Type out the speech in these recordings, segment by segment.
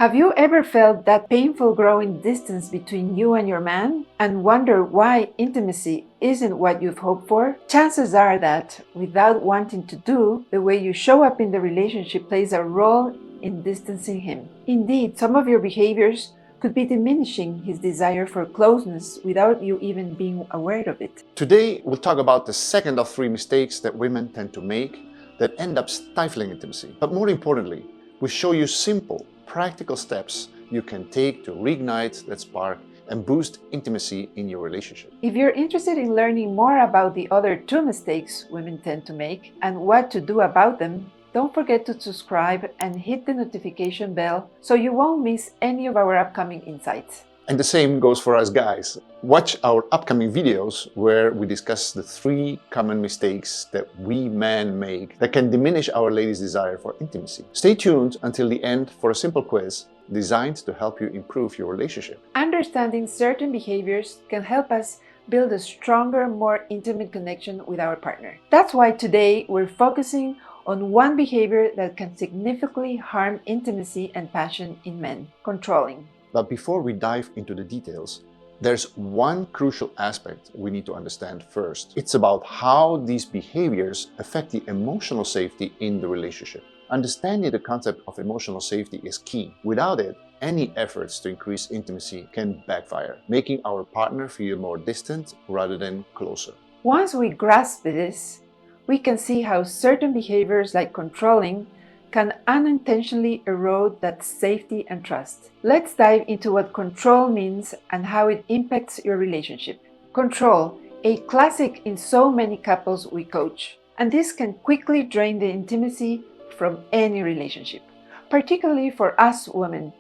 Have you ever felt that painful growing distance between you and your man and wonder why intimacy isn't what you've hoped for? Chances are that, without wanting to do, the way you show up in the relationship plays a role in distancing him. Indeed, some of your behaviors could be diminishing his desire for closeness without you even being aware of it. Today, we'll talk about the second of three mistakes that women tend to make that end up stifling intimacy. But more importantly, we'll show you simple, practical steps you can take to reignite that spark and boost intimacy in your relationship. If you're interested in learning more about the other two mistakes women tend to make and what to do about them, don't forget to subscribe and hit the notification bell so you won't miss any of our upcoming insights. And the same goes for us guys. Watch our upcoming videos where we discuss the 3 common mistakes that we men make that can diminish our ladies' desire for intimacy. Stay tuned until the end for a simple quiz designed to help you improve your relationship. Understanding certain behaviors can help us build a stronger, more intimate connection with our partner. That's why today we're focusing on one behavior that can significantly harm intimacy and passion in men: controlling. But before we dive into the details, there's one crucial aspect we need to understand first. It's about how these behaviors affect the emotional safety in the relationship. Understanding the concept of emotional safety is key. Without it, any efforts to increase intimacy can backfire, making our partner feel more distant rather than closer. Once we grasp this, we can see how certain behaviors like controlling can unintentionally erode that safety and trust. Let's dive into what control means and how it impacts your relationship. Control, a classic in so many couples we coach, and this can quickly drain the intimacy from any relationship, particularly for us women.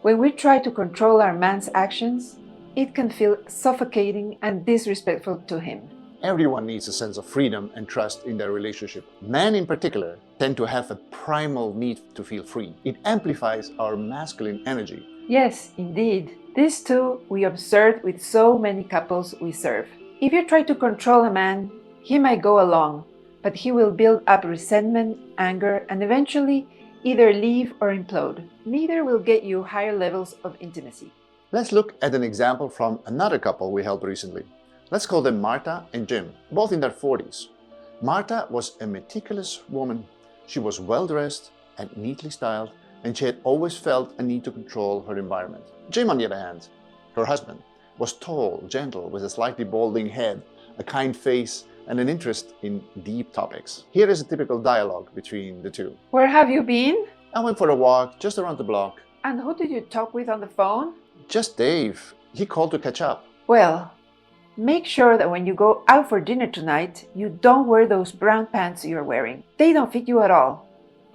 When we try to control our man's actions, it can feel suffocating and disrespectful to him. Everyone needs a sense of freedom and trust in their relationship. Men in particular tend to have a primal need to feel free. It amplifies our masculine energy. Yes, indeed. This too we observe with so many couples we serve. If you try to control a man, he might go along, but he will build up resentment, anger, and eventually either leave or implode. Neither will get you higher levels of intimacy. Let's look at an example from another couple we helped recently. Let's call them Marta and Jim, both in their 40s. Marta was a meticulous woman. She was well-dressed and neatly styled, and she had always felt a need to control her environment. Jim, on the other hand, her husband, was tall, gentle, with a slightly balding head, a kind face, and an interest in deep topics. Here is a typical dialogue between the two. Where have you been? I went for a walk just around the block. And who did you talk with on the phone? Just Dave. He called to catch up. Well, make sure that when you go out for dinner tonight, you don't wear those brown pants you're wearing. They don't fit you at all.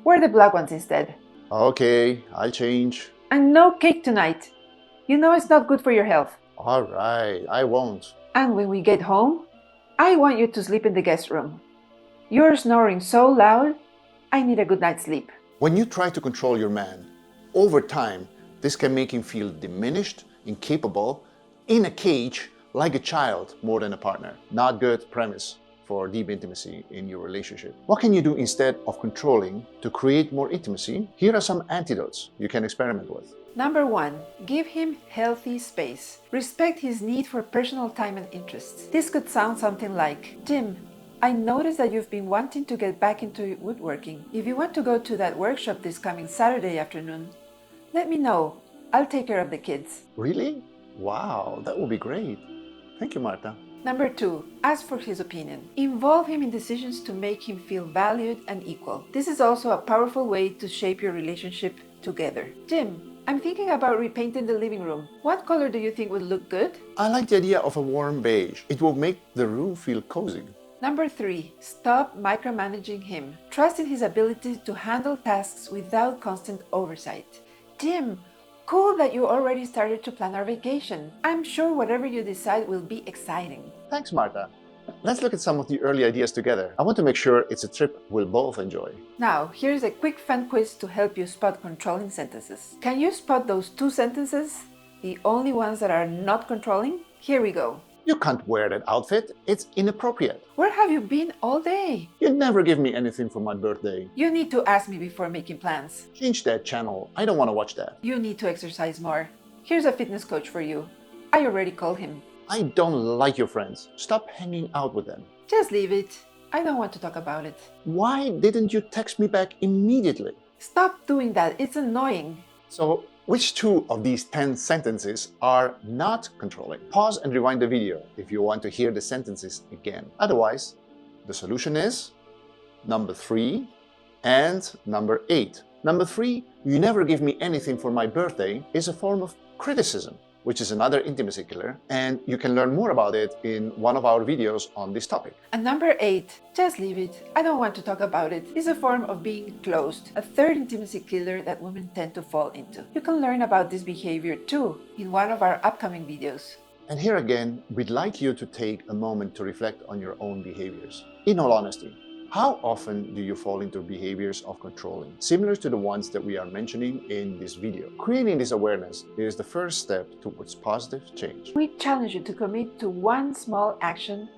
Wear the black ones instead. Okay, I'll change. And no cake tonight. You know it's not good for your health. All right, I won't. And when we get home, I want you to sleep in the guest room. You're snoring so loud, I need a good night's sleep. When you try to control your man, over time, this can make him feel diminished, incapable, in a cage, like a child more than a partner. Not good premise for deep intimacy in your relationship. What can you do instead of controlling to create more intimacy? Here are some antidotes you can experiment with. Number 1, give him healthy space. Respect his need for personal time and interests. This could sound something like, Jim, I noticed that you've been wanting to get back into woodworking. If you want to go to that workshop this coming Saturday afternoon, let me know. I'll take care of the kids. Really? Wow, that would be great. Thank you, Marta. Number 2, ask for his opinion. Involve him in decisions to make him feel valued and equal. This is also a powerful way to shape your relationship together. Jim, I'm thinking about repainting the living room. What color do you think would look good? I like the idea of a warm beige. It will make the room feel cozy. Number 3, stop micromanaging him. Trust in his ability to handle tasks without constant oversight. Jim, cool that you already started to plan our vacation. I'm sure whatever you decide will be exciting. Thanks, Marta. Let's look at some of the early ideas together. I want to make sure it's a trip we'll both enjoy. Now, here's a quick fun quiz to help you spot controlling sentences. Can you spot those 2 sentences? The only ones that are not controlling? Here we go. You can't wear that outfit. It's inappropriate. Where have you been all day? You never give me anything for my birthday. You need to ask me before making plans. Change that channel. I don't want to watch that. You need to exercise more. Here's a fitness coach for you. I already called him. I don't like your friends. Stop hanging out with them. Just leave it. I don't want to talk about it. Why didn't you text me back immediately? Stop doing that. It's annoying. So, which two of these 10 sentences are not controlling? Pause and rewind the video if you want to hear the sentences again. Otherwise, the solution is number 3 and number 8. Number 3, you never give me anything for my birthday, is a form of criticism, which is another intimacy killer, and you can learn more about it in one of our videos on this topic. And number 8, just leave it. I don't want to talk about it, is a form of being closed, a third intimacy killer that women tend to fall into. You can learn about this behavior too in one of our upcoming videos. And here again, we'd like you to take a moment to reflect on your own behaviors. In all honesty, how often do you fall into behaviors of controlling, similar to the ones that we are mentioning in this video? Creating this awareness is the first step towards positive change. We challenge you to commit to one small action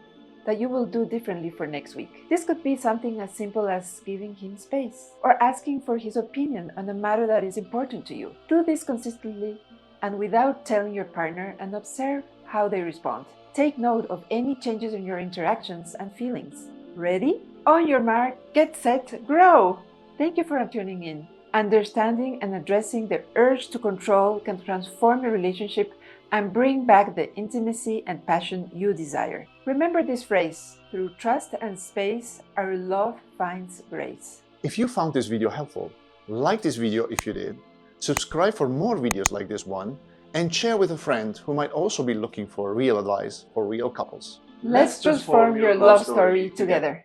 that you will do differently for next week. This could be something as simple as giving him space or asking for his opinion on a matter that is important to you. Do this consistently and without telling your partner, and observe how they respond. Take note of any changes in your interactions and feelings. Ready? On your mark, get set, grow! Thank you for tuning in. Understanding and addressing the urge to control can transform your relationship and bring back the intimacy and passion you desire. Remember this phrase: through trust and space, our love finds grace. If you found this video helpful, like this video if you did, subscribe for more videos like this one, and share with a friend who might also be looking for real advice for real couples. Let's transform your love story together.